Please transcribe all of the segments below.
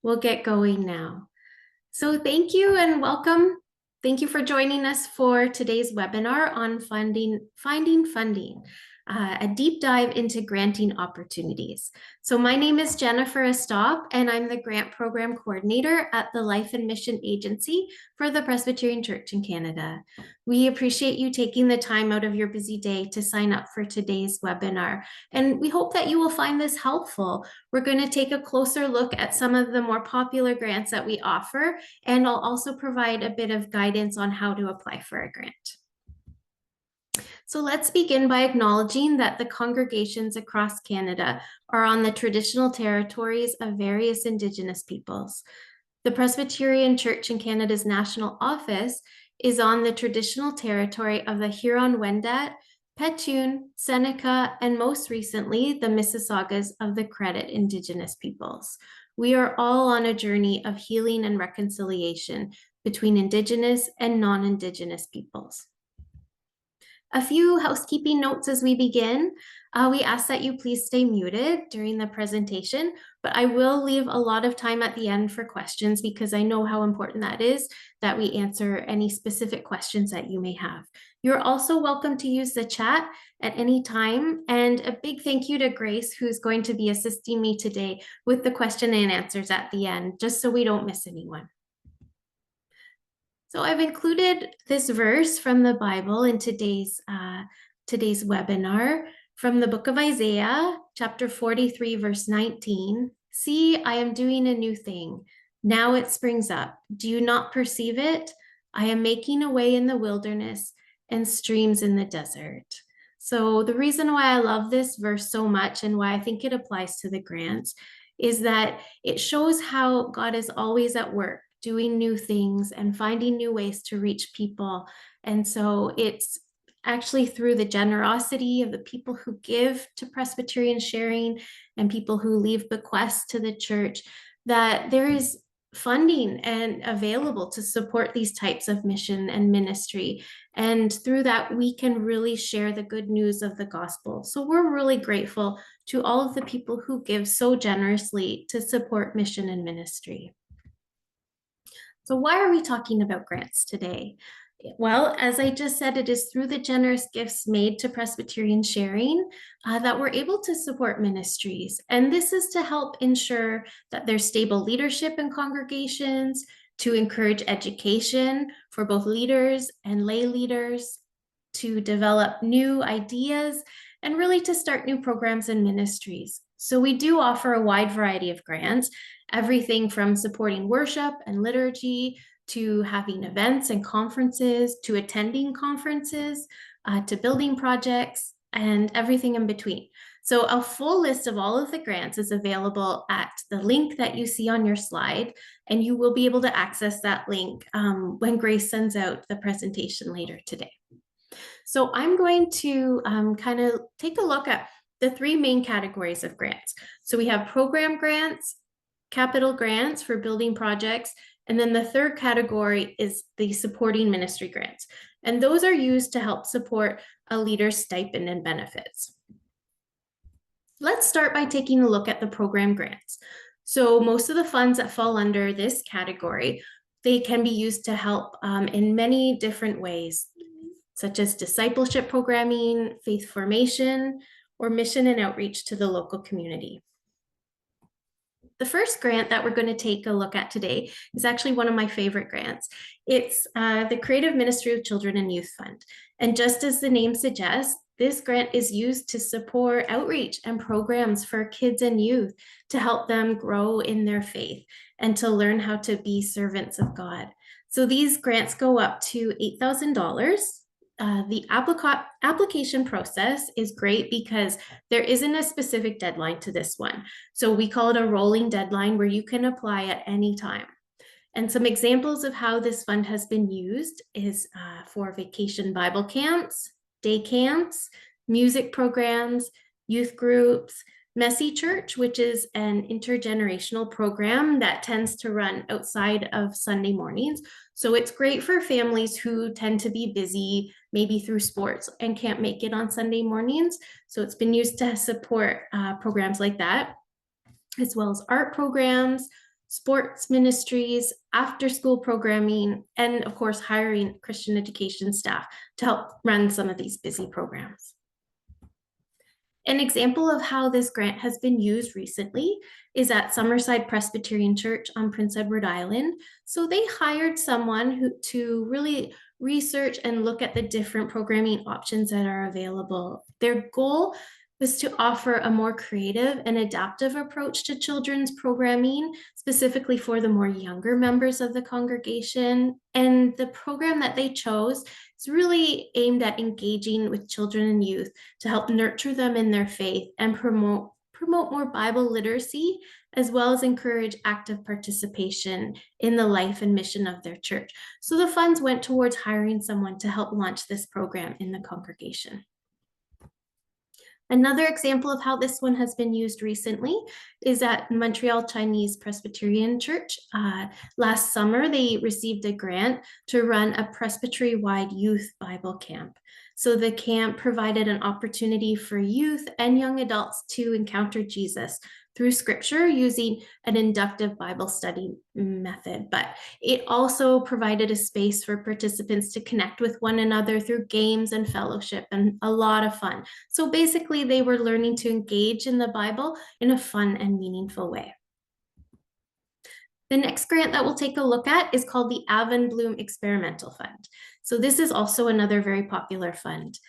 We'll get going now. So thank you and welcome. Thank you for joining us for today's webinar on finding funding, a deep dive into granting opportunities. So my name is Jennifer Astop, and I'm the Grant Program Coordinator at the Life and Mission Agency for the Presbyterian Church in Canada. We appreciate you taking the time out of your busy day to sign up for today's webinar, and we hope that you will find this helpful. We're going to take a closer look at some of the more popular grants that we offer, and I'll also provide a bit of guidance on how to apply for a grant. So let's begin by acknowledging that the congregations across Canada are on the traditional territories of various Indigenous peoples. The Presbyterian Church in Canada's national office is on the traditional territory of the Huron-Wendat, Petun, Seneca, and most recently, the Mississaugas of the Credit Indigenous peoples. We are all on a journey of healing and reconciliation between Indigenous and non-Indigenous peoples. A few housekeeping notes as we begin. We ask that you please stay muted during the presentation, but I will leave a lot of time at the end for questions because I know how important that is, that we answer any specific questions that you may have. You're also welcome to use the chat at any time, and a big thank you to Grace, who's going to be assisting me today with the question and answers at the end, just so we don't miss anyone. So I've included this verse from the Bible in today's webinar from the book of Isaiah, chapter 43, verse 19. See, I am doing a new thing. Now it springs up. Do you not perceive it? I am making a way in the wilderness and streams in the desert. So the reason why I love this verse so much and why I think it applies to the grants is that it shows how God is always at work, doing new things and finding new ways to reach people. And so it's actually through the generosity of the people who give to Presbyterian Sharing and people who leave bequests to the church that there is funding and available to support these types of mission and ministry. And through that, we can really share the good news of the gospel. So we're really grateful to all of the people who give so generously to support mission and ministry. So why are we talking about grants today? Well, as I just said, it is through the generous gifts made to Presbyterian Sharing that we're able to support ministries. And this is to help ensure that there's stable leadership in congregations, to encourage education for both leaders and lay leaders, to develop new ideas, and really to start new programs and ministries. So we do offer a wide variety of grants, everything from supporting worship and liturgy, to having events and conferences, to attending conferences, to building projects, and everything in between. So a full list of all of the grants is available at the link that you see on your slide, and you will be able to access that link when Grace sends out the presentation later today. So I'm going to kind of take a look at the three main categories of grants. So we have program grants, capital grants for building projects, and then the third category is the supporting ministry grants. And those are used to help support a leader's stipend and benefits. Let's start by taking a look at the program grants. So most of the funds that fall under this category, they can be used to help in many different ways, such as discipleship programming, faith formation, or mission and outreach to the local community. The first grant that we're going to take a look at today is actually one of my favorite grants. It's the Creative Ministry of Children and Youth Fund. And just as the name suggests, this grant is used to support outreach and programs for kids and youth to help them grow in their faith and to learn how to be servants of God. So these grants go up to $8,000. The application process is great because there isn't a specific deadline to this one. So we call it a rolling deadline where you can apply at any time. And some examples of how this fund has been used is for vacation Bible camps, day camps, music programs, youth groups, Messy Church, which is an intergenerational program that tends to run outside of Sunday mornings. So it's great for families who tend to be busy, maybe through sports, and can't make it on Sunday mornings. So it's been used to support programs like that, as well as art programs, sports ministries, after-school programming, and of course, hiring Christian education staff to help run some of these busy programs. An example of how this grant has been used recently is at Summerside Presbyterian Church on Prince Edward Island. So they hired someone to really research and look at the different programming options that are available. Their goal was to offer a more creative and adaptive approach to children's programming, specifically for the more younger members of the congregation. And the program that they chose is really aimed at engaging with children and youth to help nurture them in their faith and promote more Bible literacy, as well as encourage active participation in the life and mission of their church. So the funds went towards hiring someone to help launch this program in the congregation. Another example of how this one has been used recently is at Montreal Chinese Presbyterian Church. Last summer, they received a grant to run a presbytery-wide youth Bible camp. So the camp provided an opportunity for youth and young adults to encounter Jesus through scripture using an inductive Bible study method, but it also provided a space for participants to connect with one another through games and fellowship, and a lot of fun. So basically, they were learning to engage in the Bible in a fun and meaningful way. The next grant that we'll take a look at is called the Avon Bloom Experimental Fund. So this is also another very popular fund.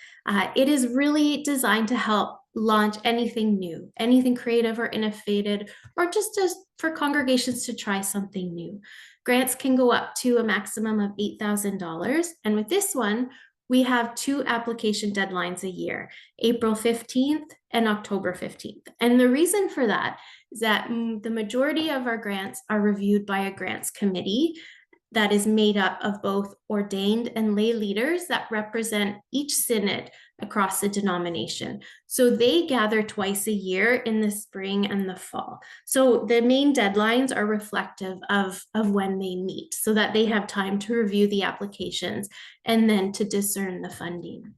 It is really designed to help launch anything new, anything creative or innovative, or just for congregations to try something new. Grants can go up to a maximum of $8,000. And with this one, we have 2 application deadlines a year, April 15th and October 15th. And the reason for that is that the majority of our grants are reviewed by a grants committee that is made up of both ordained and lay leaders that represent each synod across the denomination. So they gather twice a year in the spring and the fall. So the main deadlines are reflective of when they meet so that they have time to review the applications and then to discern the funding.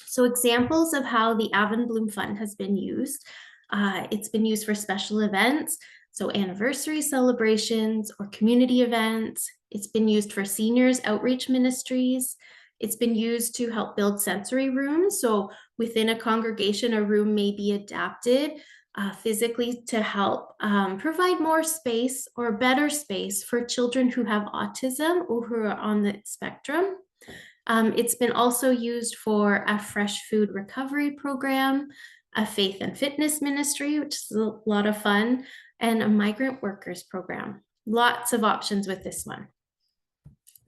So examples of how the Avon Bloom Fund has been used. It's been used for special events, so anniversary celebrations or community events. It's been used for seniors outreach ministries. It's been used to help build sensory rooms. So within a congregation, a room may be adapted physically to help provide more space or better space for children who have autism or who are on the spectrum. It's been also used for a fresh food recovery program, a faith and fitness ministry, which is a lot of fun, and a migrant workers program. Lots of options with this one.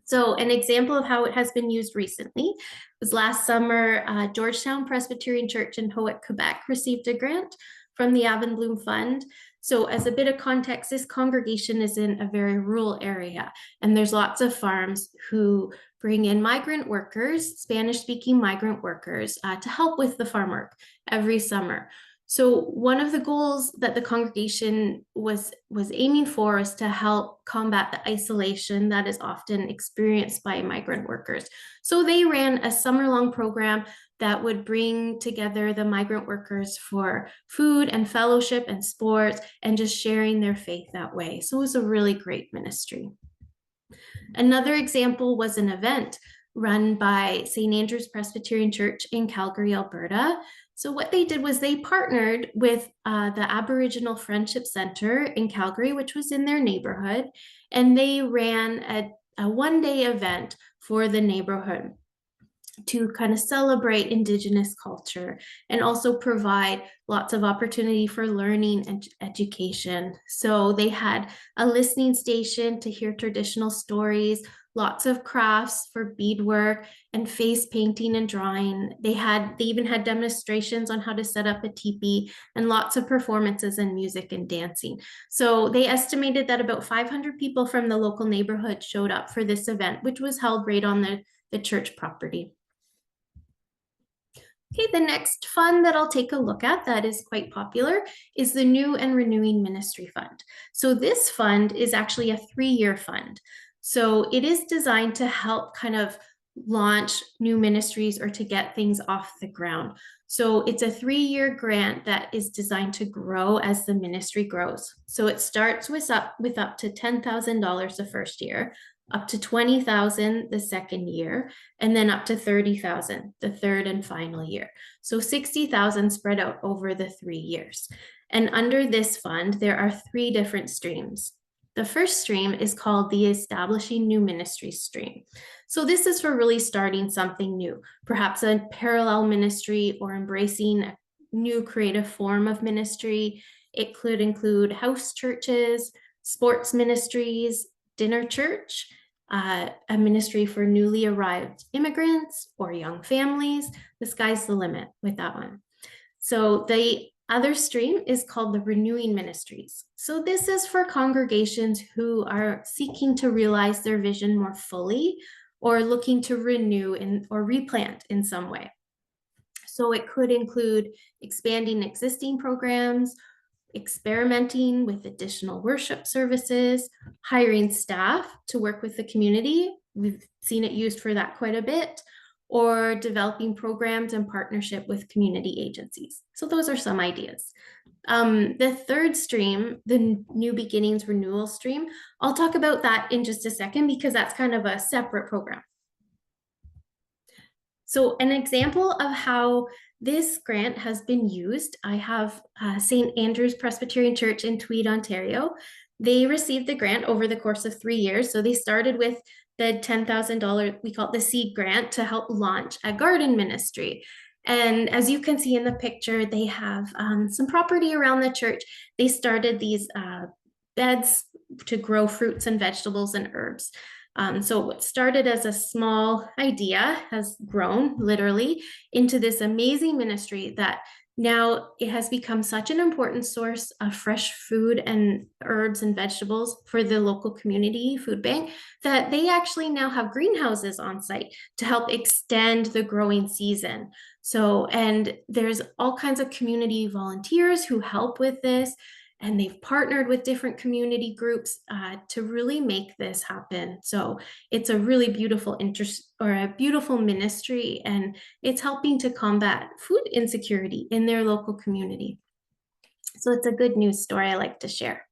So an example of how it has been used recently was last summer, Georgetown Presbyterian Church in Howick, Quebec received a grant from the Avon Bloom Fund. So as a bit of context, this congregation is in a very rural area, and there's lots of farms who bring in migrant workers, Spanish-speaking migrant workers, to help with the farm work every summer. So one of the goals that the congregation was aiming for is to help combat the isolation that is often experienced by migrant workers. So they ran a summer-long program that would bring together the migrant workers for food and fellowship and sports and just sharing their faith that way. So it was a really great ministry. Another example was an event run by St. Andrew's Presbyterian Church in Calgary, Alberta. So what they did was they partnered with the Aboriginal Friendship Center in Calgary, which was in their neighborhood, and they ran a one-day event for the neighborhood to kind of celebrate Indigenous culture and also provide lots of opportunity for learning and education. So they had a listening station to hear traditional stories, lots of crafts for beadwork and face painting and drawing. They even had demonstrations on how to set up a teepee and lots of performances and music and dancing. So they estimated that about 500 people from the local neighborhood showed up for this event, which was held right on the church property. Okay, the next fund that I'll take a look at that is quite popular is the New and Renewing Ministry Fund. So this fund is actually a 3-year fund. So it is designed to help kind of launch new ministries or to get things off the ground. So it's a 3-year grant that is designed to grow as the ministry grows. So it starts with up to $10,000 the first year, up to $20,000 the second year, and then up to $30,000 the third and final year. So $60,000 spread out over the 3 years. And under this fund, there are 3 different streams. The first stream is called the Establishing New Ministries stream. So this is for really starting something new, perhaps a parallel ministry or embracing a new creative form of ministry. It could include house churches, sports ministries, dinner church, a ministry for newly arrived immigrants or young families. The sky's the limit with that one. So the other stream is called the Renewing Ministries. So this is for congregations who are seeking to realize their vision more fully or looking to renew or replant in some way. So it could include expanding existing programs, experimenting with additional worship services, hiring staff to work with the community. We've seen it used for that quite a bit, or developing programs in partnership with community agencies. So those are some ideas. The third stream, the New Beginnings Renewal stream, I'll talk about that in just a second because that's kind of a separate program. So an example of how this grant has been used, I have St. Andrew's Presbyterian Church in Tweed, Ontario. They received the grant over the course of 3 years. So they started with the $10,000, we call it the seed grant, to help launch a garden ministry. And as you can see in the picture, they have some property around the church. They started these beds to grow fruits and vegetables and herbs. So what started as a small idea has grown literally into this amazing ministry that now it has become such an important source of fresh food and herbs and vegetables for the local community food bank that they actually now have greenhouses on site to help extend the growing season. So, and there's all kinds of community volunteers who help with this. And they've partnered with different community groups to really make this happen. So it's a really beautiful beautiful ministry, and it's helping to combat food insecurity in their local community. So it's a good news story I like to share.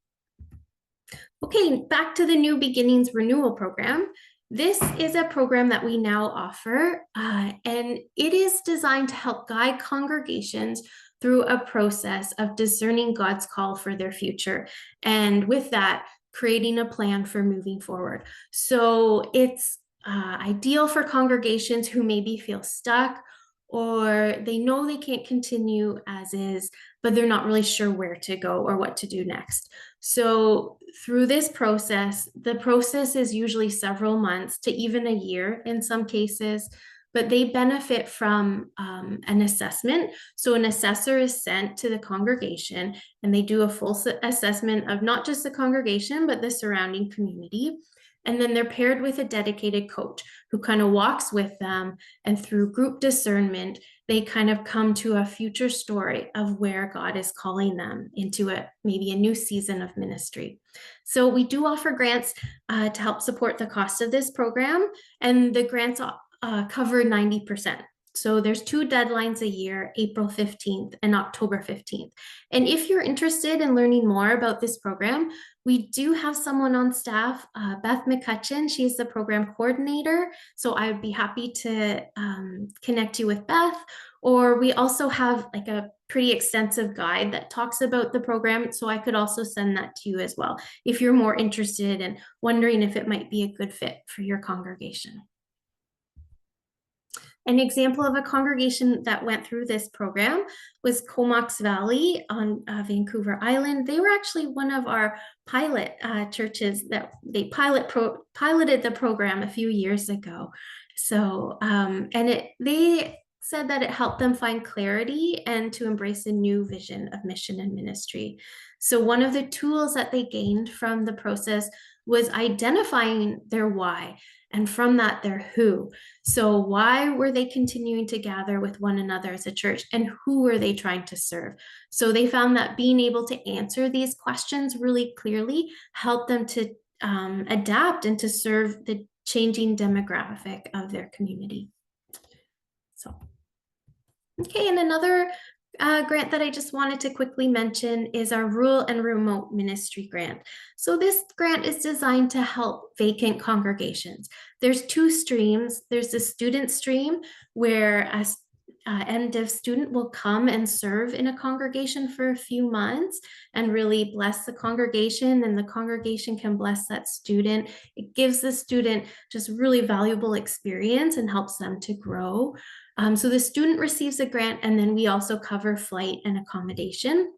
Okay, back to the New Beginnings Renewal Program. This is a program that we now offer, and it is designed to help guide congregations through a process of discerning God's call for their future. And with that, creating a plan for moving forward. So it's ideal for congregations who maybe feel stuck or they know they can't continue as is, but they're not really sure where to go or what to do next. So through this process, the process is usually several months to even a year in some cases, but they benefit from an assessment. So an assessor is sent to the congregation and they do a full assessment of not just the congregation, but the surrounding community. And then they're paired with a dedicated coach who kind of walks with them. And through group discernment, they kind of come to a future story of where God is calling them into maybe a new season of ministry. So we do offer grants to help support the cost of this program. And the grants cover 90%. So there's 2 deadlines a year, April 15th and October 15th. And if you're interested in learning more about this program, we do have someone on staff, Beth McCutcheon. She's the program coordinator. So I would be happy to connect you with Beth. Or we also have like a pretty extensive guide that talks about the program. So I could also send that to you as well, if you're more interested and wondering if it might be a good fit for your congregation. An example of a congregation that went through this program was Comox Valley on Vancouver Island. They were actually one of our pilot churches that they piloted the program a few years ago. So, they said that it helped them find clarity and to embrace a new vision of mission and ministry. So one of the tools that they gained from the process was identifying their why, and from that, their who. So why were they continuing to gather with one another as a church, and who were they trying to serve? So they found that being able to answer these questions really clearly helped them to adapt and to serve the changing demographic of their community. So, okay, and another grant that I just wanted to quickly mention is our Rural and Remote Ministry Grant. So this grant is designed to help vacant congregations. There's two streams. There's the student stream where a end-of student will come and serve in a congregation for a few months and really bless the congregation, and the congregation can bless that student. It gives the student just really valuable experience and helps them to grow. So the student receives a grant, and then we also cover flight and accommodation.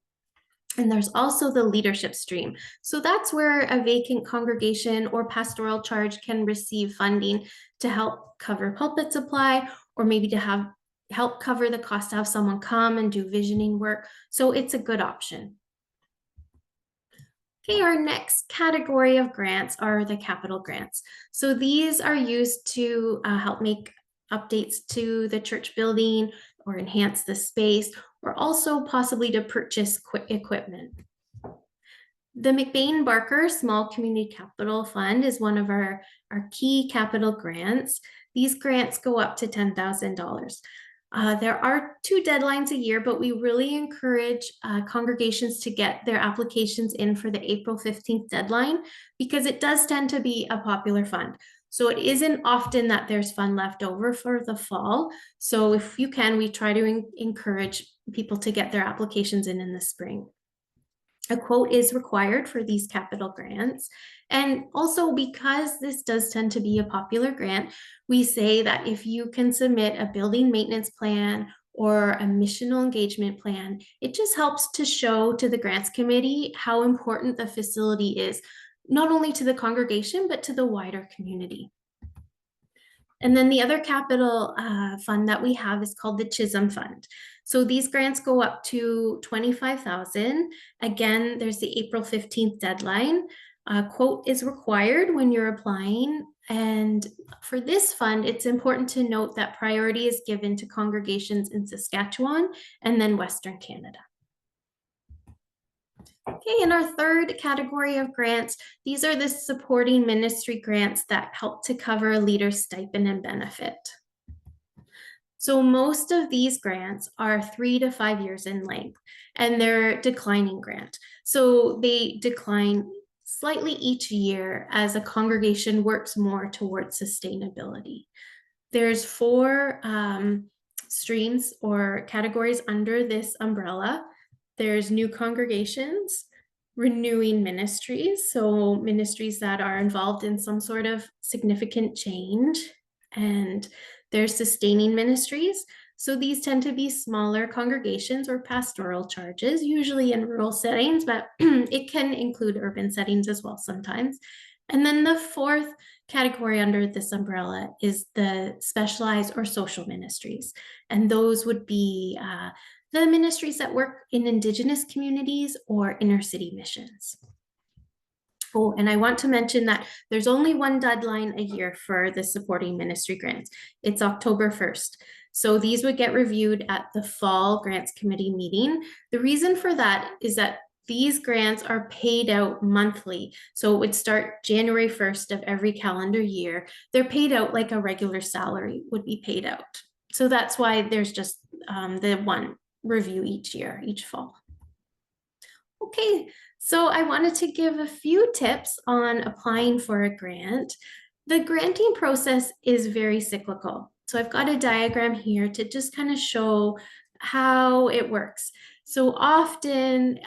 And there's also the leadership stream. So that's where a vacant congregation or pastoral charge can receive funding to help cover pulpit supply, or maybe to help cover the cost to have someone come and do visioning work. So it's a good option. Okay, our next category of grants are the capital grants. So these are used to help make updates to the church building or enhance the space, or also possibly to purchase equipment. The McBain-Barker Small Community Capital Fund is one of our key capital grants. These grants go up to $10,000. There are 2 deadlines a year, but we really encourage congregations to get their applications in for the April 15th deadline, because it does tend to be a popular fund. So it isn't often that there's fund left over for the fall. So if you can, we try to encourage people to get their applications in the spring. A quote is required for these capital grants. And also, because this does tend to be a popular grant, we say that if you can submit a building maintenance plan or a missional engagement plan, it just helps to show to the grants committee how important the facility is, not only to the congregation, but to the wider community. And then the other capital fund that we have is called the Chisholm Fund. So these grants go up to $25,000. Again, there's the April 15th deadline. A quote is required when you're applying. And for this fund, it's important to note that priority is given to congregations in Saskatchewan and then Western Canada. Okay, in our third category of grants, these are the supporting ministry grants that help to cover a leader's stipend and benefit. So most of these grants are 3 to 5 years in length, and they're declining grant. So they decline slightly each year as a congregation works more towards sustainability. There's 4 streams or categories under this umbrella. There's new congregations, renewing ministries, so ministries that are involved in some sort of significant change, and there's sustaining ministries. So these tend to be smaller congregations or pastoral charges, usually in rural settings, but it can include urban settings as well sometimes. And then the 4th category under this umbrella is the specialized or social ministries. And those would be the ministries that work in Indigenous communities or inner city missions. Oh, and I want to mention that there's only one deadline a year for the supporting ministry grants. It's October 1st. So these would get reviewed at the fall grants committee meeting. The reason for that is that these grants are paid out monthly. So it would start January 1st of every calendar year. They're paid out like a regular salary would be paid out. So that's why there's just the one review each year, each fall. Okay, so I wanted to give a few tips on applying for a grant. The granting process is very cyclical. So I've got a diagram here to just kind of show how it works. So often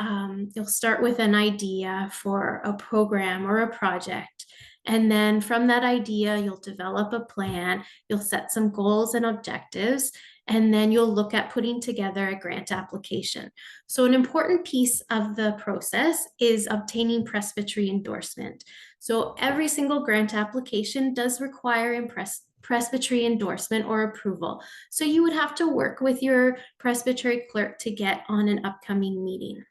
you'll start with an idea for a program or a project. And then from that idea, you'll develop a plan, you'll set some goals and objectives, and then you'll look at putting together a grant application. So an important piece of the process is obtaining presbytery endorsement. So every single grant application does require presbytery endorsement or approval. So you would have to work with your presbytery clerk to get on an upcoming meeting.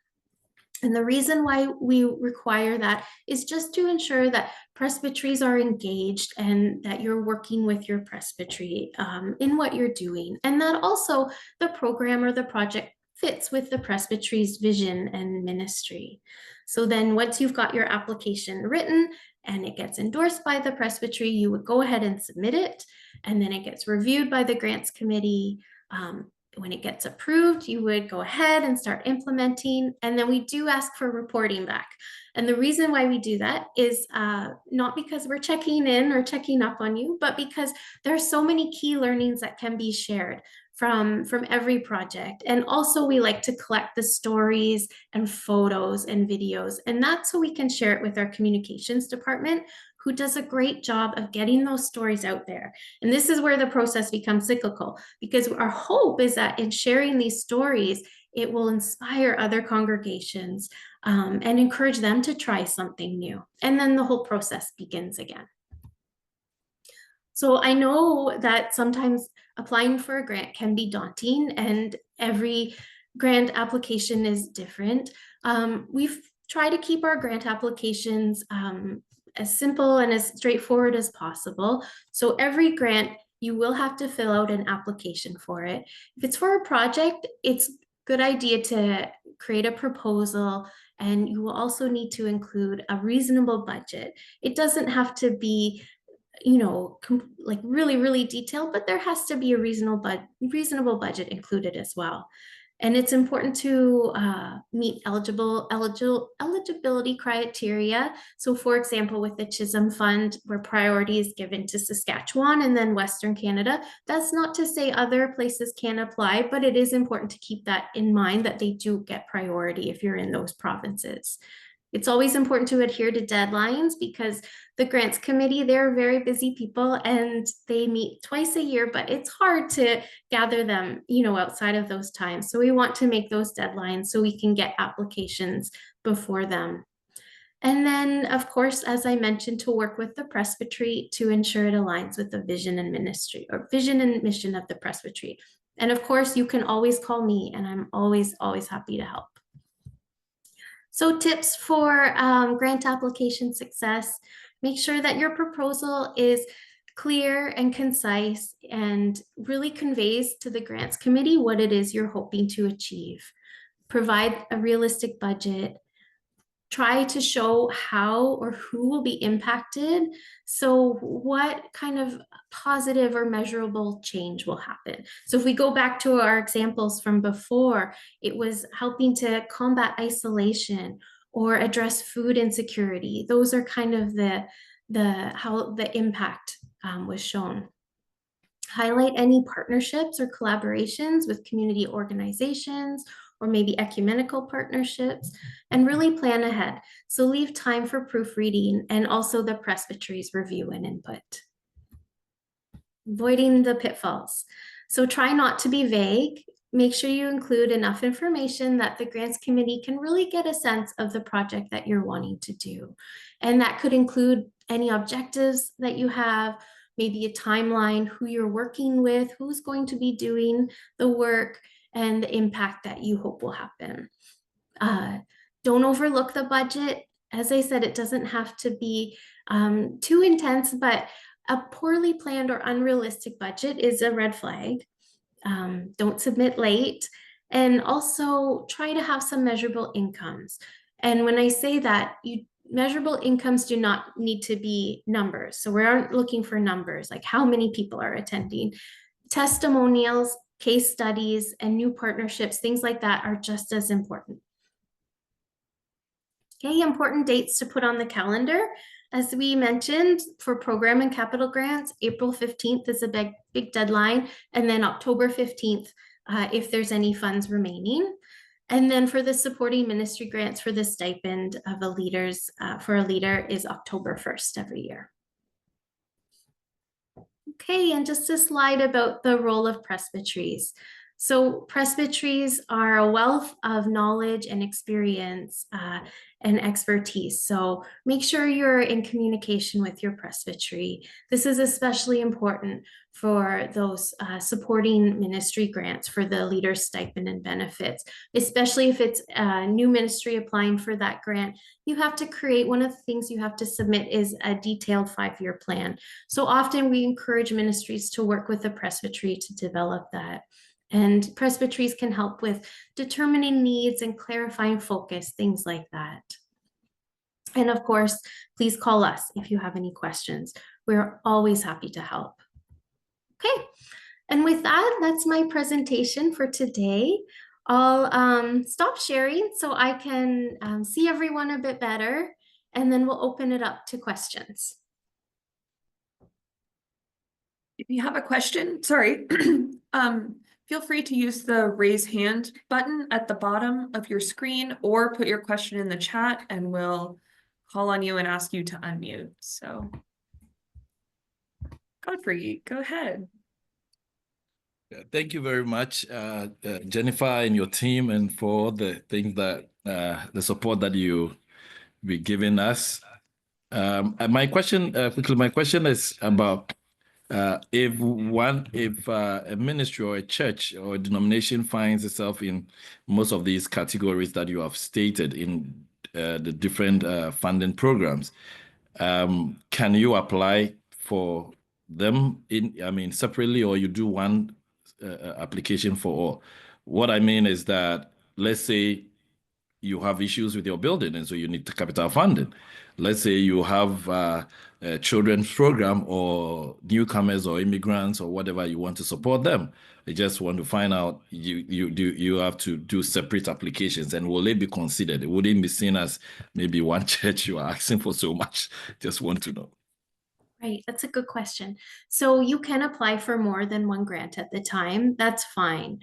And the reason why we require that is just to ensure that presbyteries are engaged and that you're working with your presbytery in what you're doing, and that also the program or the project fits with the presbytery's vision and ministry. So then once you've got your application written, and it gets endorsed by the presbytery, you would go ahead and submit it, and then it gets reviewed by the grants committee. When it gets approved, you would go ahead and start implementing, and then we do ask for reporting back. And the reason why we do that is not because we're checking in or checking up on you, but because there are so many key learnings that can be shared from every project. And also we like to collect the stories and photos and videos, and that's so we can share it with our communications department, who does a great job of getting those stories out there. And this is where the process becomes cyclical, because our hope is that in sharing these stories, it will inspire other congregations and encourage them to try something new. And then the whole process begins again. So I know that sometimes applying for a grant can be daunting, and every grant application is different. We've tried to keep our grant applications as simple and as straightforward as possible. So every grant, you will have to fill out an application for it. If it's for a project, it's a good idea to create a proposal, and you will also need to include a reasonable budget. It doesn't have to be, you know, like really detailed, but there has to be a reasonable budget included as well. And it's important to meet eligibility criteria. So for example, with the Chisholm Fund, where priority is given to Saskatchewan and then Western Canada, that's not to say other places can apply, but it is important to keep that in mind, that they do get priority if you're in those provinces. It's always important to adhere to deadlines, because the grants committee, they're very busy people and they meet twice a year, but it's hard to gather them, you know, outside of those times. So we want to make those deadlines so we can get applications before them. And then, of course, as I mentioned, to work with the presbytery to ensure it aligns with the vision and ministry, or vision and mission of the presbytery. And of course, you can always call me, and I'm always happy to help. So tips for grant application success: make sure that your proposal is clear and concise and really conveys to the grants committee what it is you're hoping to achieve. Provide a realistic budget. Try to show how or who will be impacted. So what kind of positive or measurable change will happen? So if we go back to our examples from before, it was helping to combat isolation or address food insecurity. Those are kind of how the impact was shown. Highlight any partnerships or collaborations with community organizations, or maybe ecumenical partnerships, and really plan ahead. So leave time for proofreading and also the presbytery's review and input. Avoiding the pitfalls. So try not to be vague. Make sure you include enough information that the grants committee can really get a sense of the project that you're wanting to do. And that could include any objectives that you have, maybe a timeline, who you're working with, who's going to be doing the work, and the impact that you hope will happen. Don't overlook the budget. As I said, it doesn't have to be too intense, but a poorly planned or unrealistic budget is a red flag. Don't submit late, and also try to have some measurable incomes. And when I say that, measurable incomes do not need to be numbers. So we aren't looking for numbers like how many people are attending. Testimonials, case studies, and new partnerships, things like that are just as important. Okay, important dates to put on the calendar. As we mentioned, for program and capital grants, April 15th is a big deadline, and then October 15th, if there's any funds remaining. And then for the supporting ministry grants for the stipend of for a leader is October 1st every year. Okay, and just a slide about the role of presbyteries. So presbyteries are a wealth of knowledge and experience and expertise. So make sure you're in communication with your presbytery. This is especially important for those supporting ministry grants for the leader's stipend and benefits, especially if it's a new ministry applying for that grant. You have to create, one of the things you have to submit is a detailed 5-year plan. So often we encourage ministries to work with the presbytery to develop that. And presbyteries can help with determining needs and clarifying focus, things like that. And of course, please call us if you have any questions. We're always happy to help. Okay, and with that, that's my presentation for today. I'll stop sharing so I can see everyone a bit better, and then we'll open it up to questions. If you have a question, sorry, feel free to use the raise hand button at the bottom of your screen, or put your question in the chat and we'll call on you and ask you to unmute. So Godfrey, go ahead. Thank you very much, Jennifer and your team, and for all the things that the support that you be giving us. And my question, quickly, my question is about if a ministry or a church or a denomination finds itself in most of these categories that you have stated in the different funding programs, can you apply for them separately, or you do one application for all? What I mean is that, let's say you have issues with your building and so you need capital funding. Let's say you have a children's program or newcomers or immigrants or whatever, you want to support them. I just want to find out, you have to do separate applications, and will they be considered? It wouldn't be seen as maybe one church you are asking for so much. Just want to know. Right, that's a good question. So you can apply for more than one grant at the time. That's fine.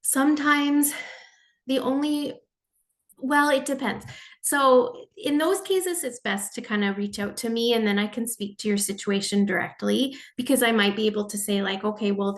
Sometimes well, it depends. So in those cases, it's best to kind of reach out to me, and then I can speak to your situation directly, because I might be able to say like, okay, well,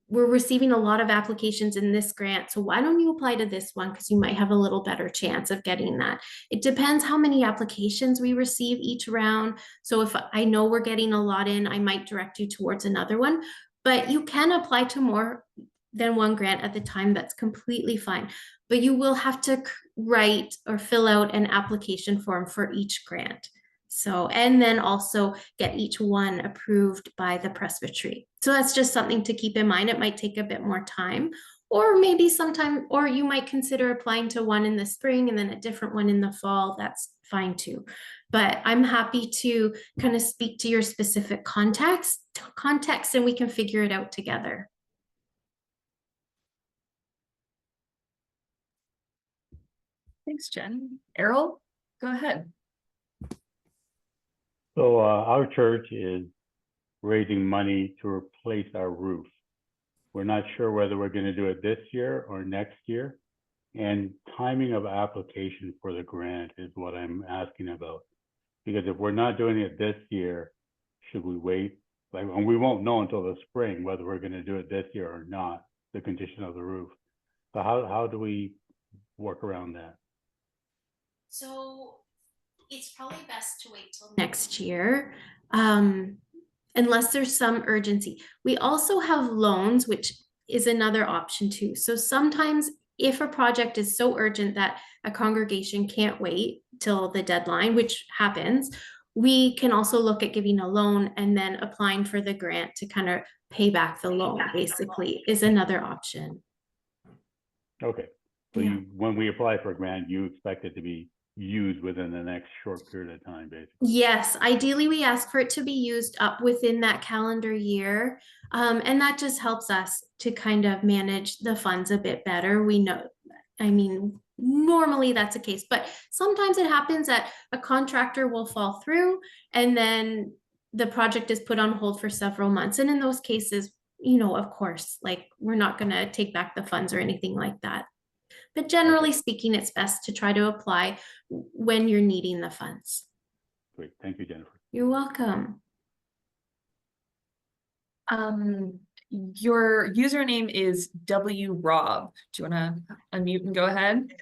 we're receiving a lot of applications in this grant, so why don't you apply to this one, because you might have a little better chance of getting that. It depends how many applications we receive each round. So if I know we're getting a lot in, I might direct you towards another one, but you can apply to more than one grant at the time. That's completely fine, but you will have to write or fill out an application form for each grant. So, and then also get each one approved by the presbytery. So that's just something to keep in mind. It might take a bit more time, or maybe sometime, or you might consider applying to one in the spring and then a different one in the fall. That's fine too. But I'm happy to kind of speak to your specific context, and we can figure it out together. Thanks, Jen. Errol, go ahead. So our church is raising money to replace our roof. We're not sure whether we're going to do it this year or next year. And timing of application for the grant is what I'm asking about. Because if we're not doing it this year, should we wait? And we won't know until the spring whether we're going to do it this year or not, the condition of the roof. So how do we work around that? So it's probably best to wait till next year, unless there's some urgency. We also have loans, which is another option too. So sometimes if a project is so urgent that a congregation can't wait till the deadline, which happens, we can also look at giving a loan and then applying for the grant to kind of pay back the loan, basically, is another option. Okay. So yeah. When we apply for a grant, you expect it to be used within the next short period of time, basically? Yes, ideally we ask for it to be used up within that calendar year. And that just helps us to kind of manage the funds a bit better. We know, normally that's the case, but sometimes it happens that a contractor will fall through and then the project is put on hold for several months. And in those cases, of course, like we're not going to take back the funds or anything like that. But generally speaking, it's best to try to apply when you're needing the funds. Great. Thank you, Jennifer. You're welcome. Your username is WRob. Do you want to unmute and go ahead?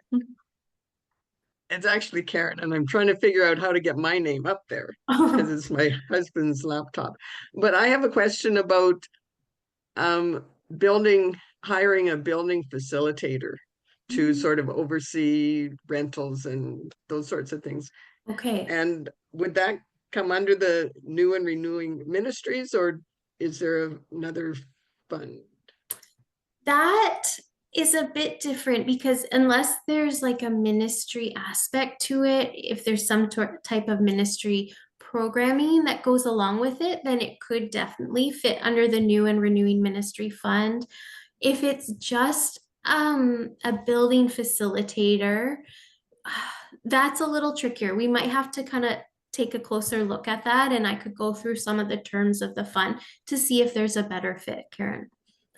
It's actually Karen, and I'm trying to figure out how to get my name up there because it's my husband's laptop. But I have a question about hiring a building facilitator to sort of oversee rentals and those sorts of things. Okay. And would that come under the new and renewing ministries, or is there another fund? That is a bit different because unless there's like a ministry aspect to it, if there's some type of ministry programming that goes along with it, then it could definitely fit under the new and renewing ministry fund. If it's just a building facilitator, that's a little trickier. We might have to kind of take a closer look at that, and I could go through some of the terms of the fund to see if there's a better fit, Karen.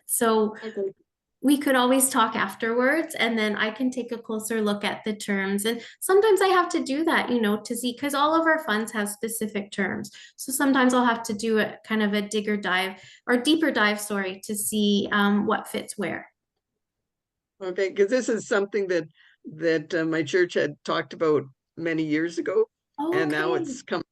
So Okay. we could always talk afterwards, and then I can take a closer look at the terms. And sometimes I have to do that, you know, to see, because all of our funds have specific terms. So sometimes I'll have to do a kind of a deeper dive, sorry, to see what fits where. Okay, because this is something that my church had talked about many years ago, and now Okay. it's come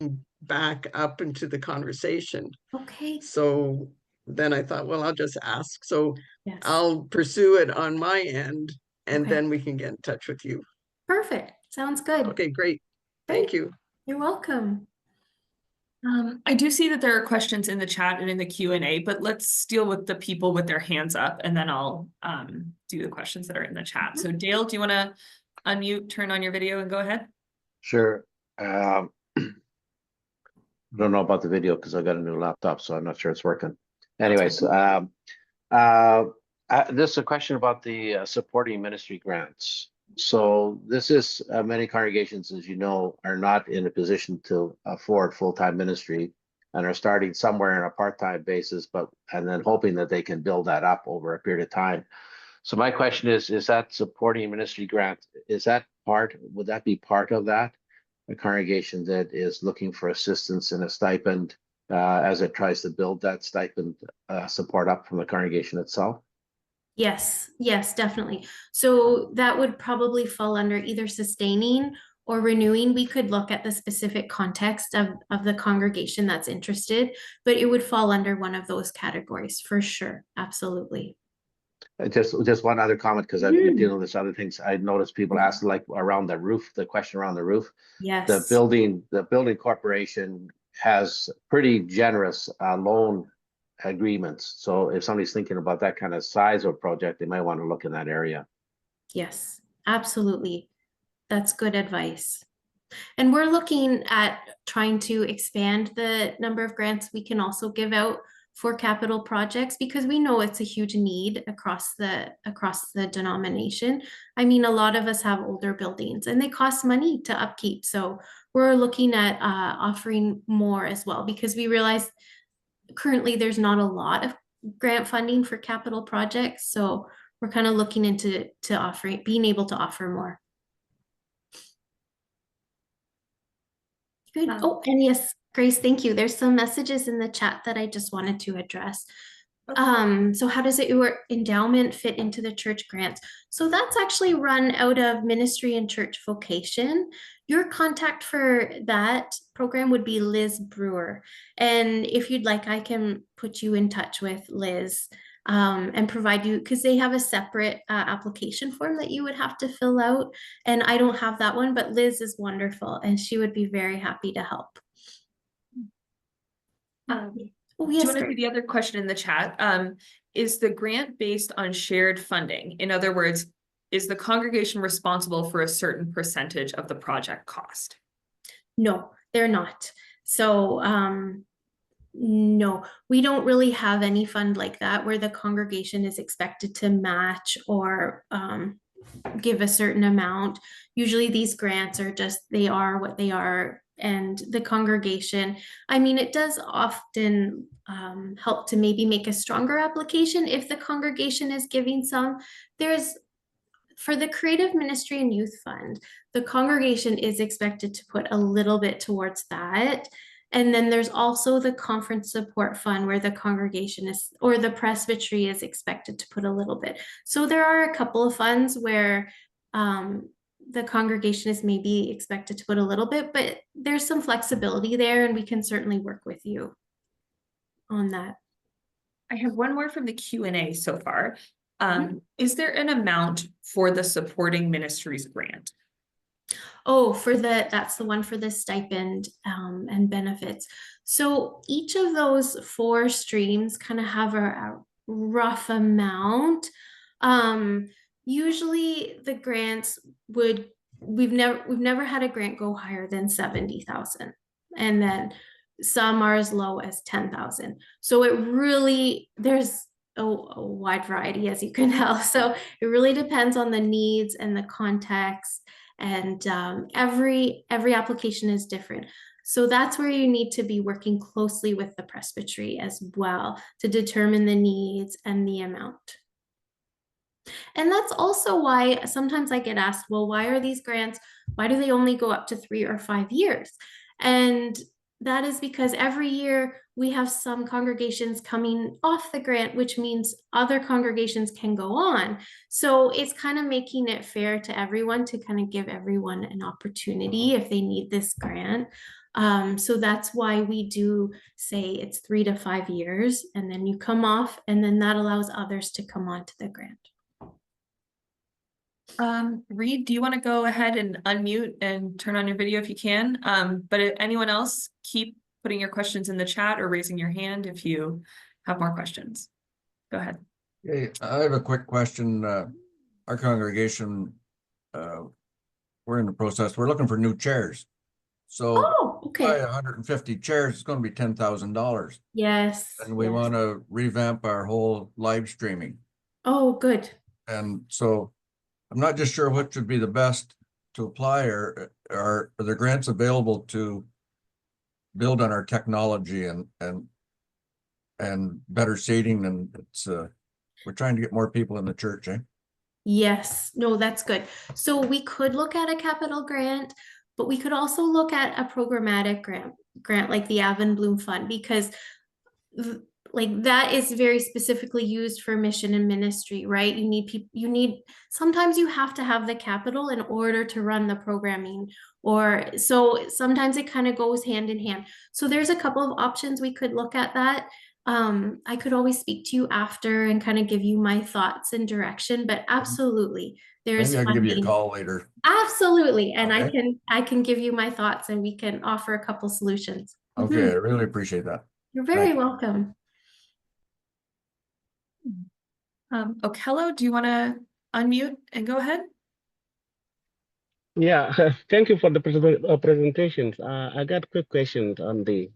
back up into the conversation. Okay. So then I thought, well, I'll just ask. So Yes. I'll pursue it on my end, and Okay. then we can get in touch with you. Perfect. Sounds good. Okay, great. Thank you. You're welcome. I do see that there are questions in the chat and in the Q&A, but let's deal with the people with their hands up, and then I'll do the questions that are in the chat. So Dale, do you want to unmute, turn on your video, and go ahead? Sure. I don't know about the video because I got a new laptop, so I'm not sure it's working. Anyways, this is a question about the supporting ministry grants. So this is many congregations, as you know, are not in a position to afford full-time ministry and are starting somewhere on a part-time basis, and then hoping that they can build that up over a period of time. So my question is that supporting ministry grant, would that be part of that? A congregation that is looking for assistance and a stipend as it tries to build that stipend support up from the congregation itself? Yes, definitely. So that would probably fall under either sustaining or renewing. We could look at the specific context of the congregation that's interested, but it would fall under one of those categories for sure. Absolutely. Just one other comment, because I've been dealing with this other things. I noticed people ask like around the roof, the question around the roof. Yes. The building corporation has pretty generous loan agreements. So if somebody's thinking about that kind of size of project, they might want to look in that area. Yes, absolutely. That's good advice. And we're looking at trying to expand the number of grants we can also give out for capital projects, because we know it's a huge need across the denomination. I mean, a lot of us have older buildings and they cost money to upkeep. So we're looking at offering more as well, because we realize currently there's not a lot of grant funding for capital projects. So we're kind of looking into being able to offer more. Good. Oh, and yes, Grace, thank you. There's some messages in the chat that I just wanted to address. Okay. So how does your endowment fit into the church grants? So that's actually run out of Ministry and Church Vocation. Your contact for that program would be Liz Brewer. And if you'd like, I can put you in touch with Liz and provide you, because they have a separate application form that you would have to fill out. And I don't have that one, but Liz is wonderful and she would be very happy to help. Oh, yes, do you want to do the other question in the chat? Is the grant based on shared funding? In other words, is the congregation responsible for a certain percentage of the project cost? No, they're not. So no, we don't really have any fund like that where the congregation is expected to match or give a certain amount. Usually these grants are just, they are what they are. And the congregation, I mean, it does often help to maybe make a stronger application if the congregation is giving some. For the Creative Ministry and Youth Fund, the congregation is expected to put a little bit towards that. And then there's also the Conference Support Fund where the congregation is, or the presbytery is expected to put a little bit. So there are a couple of funds where the congregation is maybe expected to put a little bit, but there's some flexibility there and we can certainly work with you on that. I have one more from the Q&A so far. Is there an amount for the supporting ministries grant? Oh, that's the one for the stipend and benefits. So each of those 4 streams kind of have a rough amount. Usually the grants would, we've never had a grant go higher than 70,000. And then some are as low as 10,000. So it really, there's a wide variety, as you can tell. So it really depends on the needs and the context, and every application is different. So that's where you need to be working closely with the presbytery as well to determine the needs and the amount. And that's also why sometimes I get asked, well, why are these grants, why do they only go up to 3 or 5 years? And that is because every year we have some congregations coming off the grant, which means other congregations can go on. So it's kind of making it fair to everyone to kind of give everyone an opportunity if they need this grant. So that's why we do say it's 3 to 5 years, and then you come off, and then that allows others to come on to the grant. Reed, do you want to go ahead and unmute and turn on your video if you can? But if anyone else, keep putting your questions in the chat or raising your hand if you have more questions. Go ahead. Hey, I have a quick question. Our congregation, we're in the process, we're looking for new chairs. So Oh, buy okay. 150 chairs, it's going to be $10,000. Yes. And we yes. want to revamp our whole live streaming. Oh, good. And so I'm not just sure which would be the best to apply, or are the grants available to build on our technology and better seating, and it's we're trying to get more people in the church, eh? Yes. No, that's good. So we could look at a capital grant, but we could also look at a programmatic grant like the Avon Bloom Fund, because like that is very specifically used for mission and ministry, right? You need people, sometimes you have to have the capital in order to run the programming, or so sometimes it kind of goes hand in hand. So there's a couple of options we could look at that. I could always speak to you after and kind of give you my thoughts and direction, but absolutely there's Maybe I can give you a funding. call later. Absolutely. And Okay. I can give you my thoughts, and we can offer a couple solutions. Okay, I really appreciate that. You're very Thank you. welcome. Okello, do you want to unmute and go ahead? Yeah, thank you for the presentations. I got quick questions on the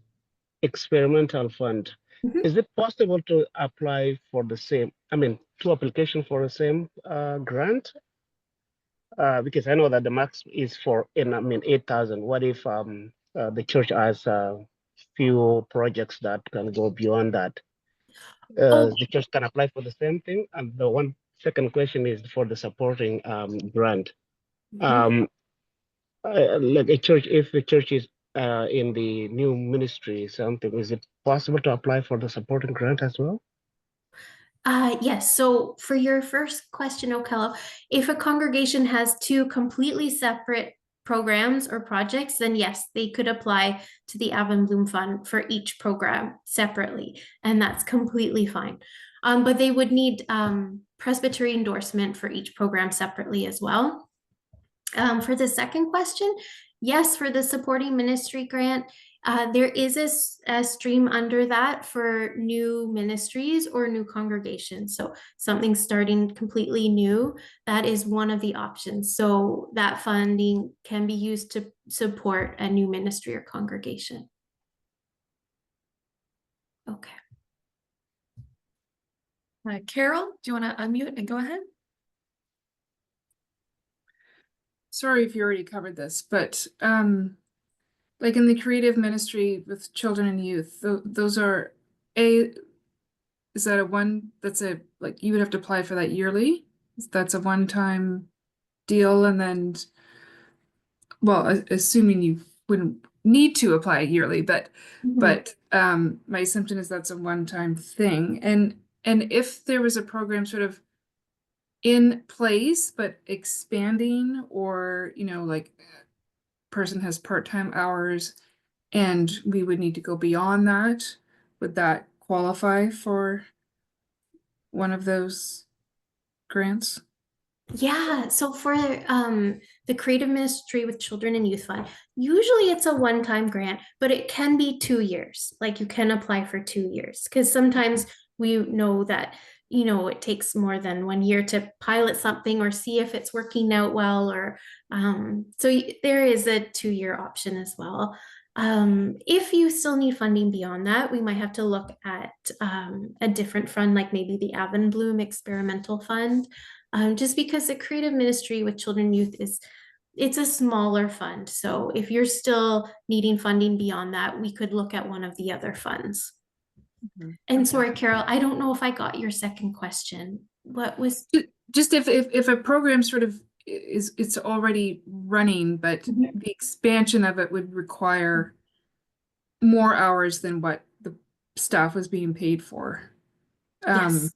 experimental fund. Mhm. Is it possible to apply for the same, two applications for the same grant? Because I know that the max is for 8,000. What if the church has a few projects that can go beyond that? Oh, The church can apply for the same thing. And the second question is for the supporting grant. mhm. Like if the church is in the new ministry something, is it possible to apply for the supporting grant as well? Yes. So for your first question, Okello, if a congregation has two completely separate programs or projects, then yes, they could apply to the Avon Bloom Fund for each program separately, and that's completely fine. But they would need presbytery endorsement for each program separately as well. For the second question, yes, for the supporting ministry grant, there is a stream under that for new ministries or new congregations. So something starting completely new, that is one of the options. So that funding can be used to support a new ministry or congregation. Okay. Carol, do you want to unmute and go ahead? Sorry if you already covered this, but like in the creative ministry with children and youth, those are is that like you would have to apply for that yearly? That's a one-time deal, and then, well, assuming you wouldn't need to apply yearly, but my assumption is that's a one-time thing. And if there was a program sort of in place but expanding, or like person has part-time hours and we would need to go beyond that, would that qualify for one of those grants? Yeah, so for the creative ministry with children and youth fund, usually it's a one-time grant, but it can be 2 years. Like you can apply for 2 years, because sometimes we know that you know, it takes more than 1 year to pilot something or see if it's working out well, or so there is a 2-year option as well. If you still need funding beyond that, we might have to look at a different fund, like maybe the Avon Bloom Experimental Fund, just because the creative ministry with children and youth it's a smaller fund. So if you're still needing funding beyond that, we could look at one of the other funds. And sorry, Carol, I don't know if I got your second question. What was just if a program sort of it's already running, but the expansion of it would require more hours than what the staff was being paid for. yes.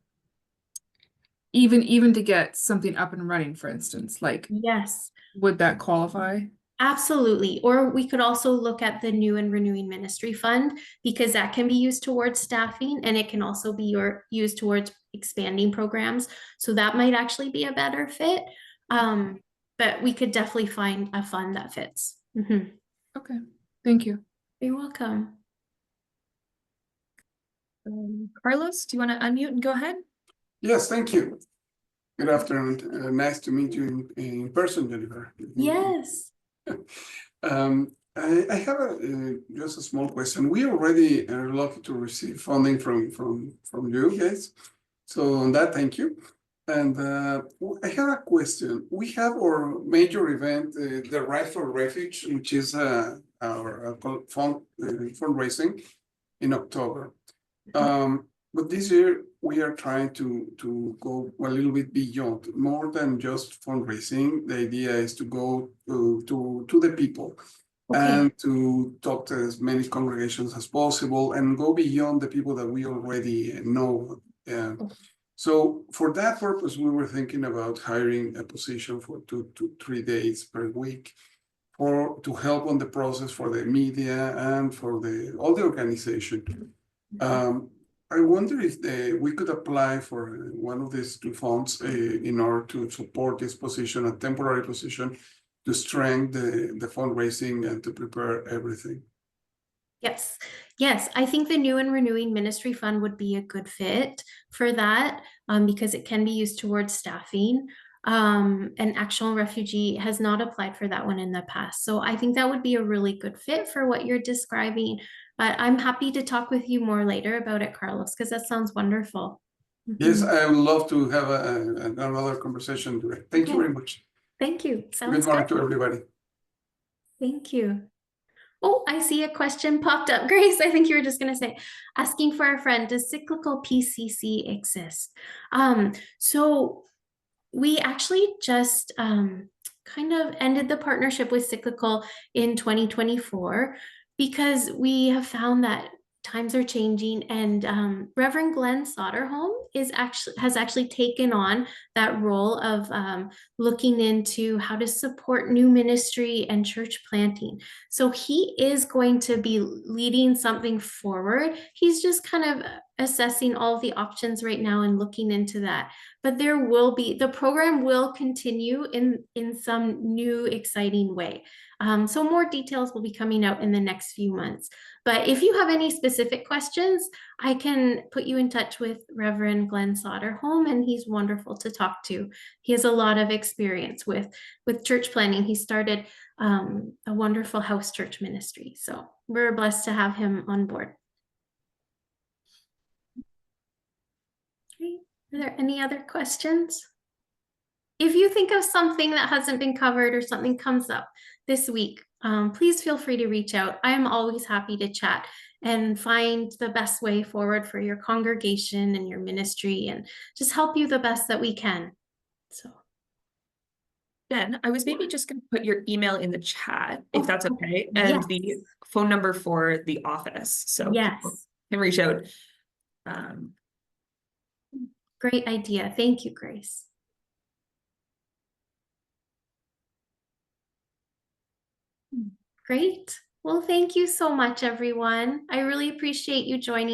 Even to get something up and running, for instance, like Yes. would that qualify? Absolutely. Or we could also look at the New and Renewing Ministry Fund, because that can be used towards staffing, and it can also be used towards expanding programs. So that might actually be a better fit. But we could definitely find a fund that fits. Okay, thank you. You're welcome. Carlos, do you want to unmute and go ahead? Yes, thank you. Good afternoon. Nice to meet you in person, Jennifer. Yes. I have just a small question. We already are lucky to receive funding from you guys. So on that, thank you. And I have a question. We have our major event, the Right for Refuge, which is our fundraising in October. But this year we are trying to go a little bit beyond, more than just fundraising. The idea is to go to the people and to talk to as many congregations as possible and go beyond the people that we already know. So for that purpose, we were thinking about hiring a position for 2 to 3 days per week to help on the process for the media and for all the organization. I wonder if we could apply for one of these 2 funds in order to support this position, a temporary position, to strengthen the fundraising and to prepare everything. Yes. Yes. I think the New and Renewing Ministry Fund would be a good fit for that, because it can be used towards staffing. And Actual Refugee has not applied for that one in the past. So I think that would be a really good fit for what you're describing. But I'm happy to talk with you more later about it, Carlos, because that sounds wonderful. Yes, I would love to have another conversation. Thank you very much. Thank you. Sounds good morning good to everybody. Thank you. Oh, I see a question popped up. Grace, I think you were just going to say, asking for a friend, does cyclical PCC exist? So we actually just kind of ended the partnership with Cyclical in 2024, because we have found that times are changing, and Reverend Glenn Soderholm has actually taken on that role of looking into how to support new ministry and church planting. So he is going to be leading something forward. He's just kind of assessing all of the options right now and looking into that. But the program will continue in some new exciting way. So more details will be coming out in the next few months. But if you have any specific questions, I can put you in touch with Reverend Glenn Soderholm, and he's wonderful to talk to. He has a lot of experience with church planning. He started a wonderful house church ministry. So we're blessed to have him on board. Okay. Are there any other questions? If you think of something that hasn't been covered or something comes up this week, please feel free to reach out. I am always happy to chat and find the best way forward for your congregation and your ministry, and just help you the best that we can. So, Jen, I was maybe just going to put your email in the chat, if that's okay, and the phone number for the office, so people can reach out. Great idea. Thank you, Grace. Great. Well, thank you so much, everyone. I really appreciate you joining.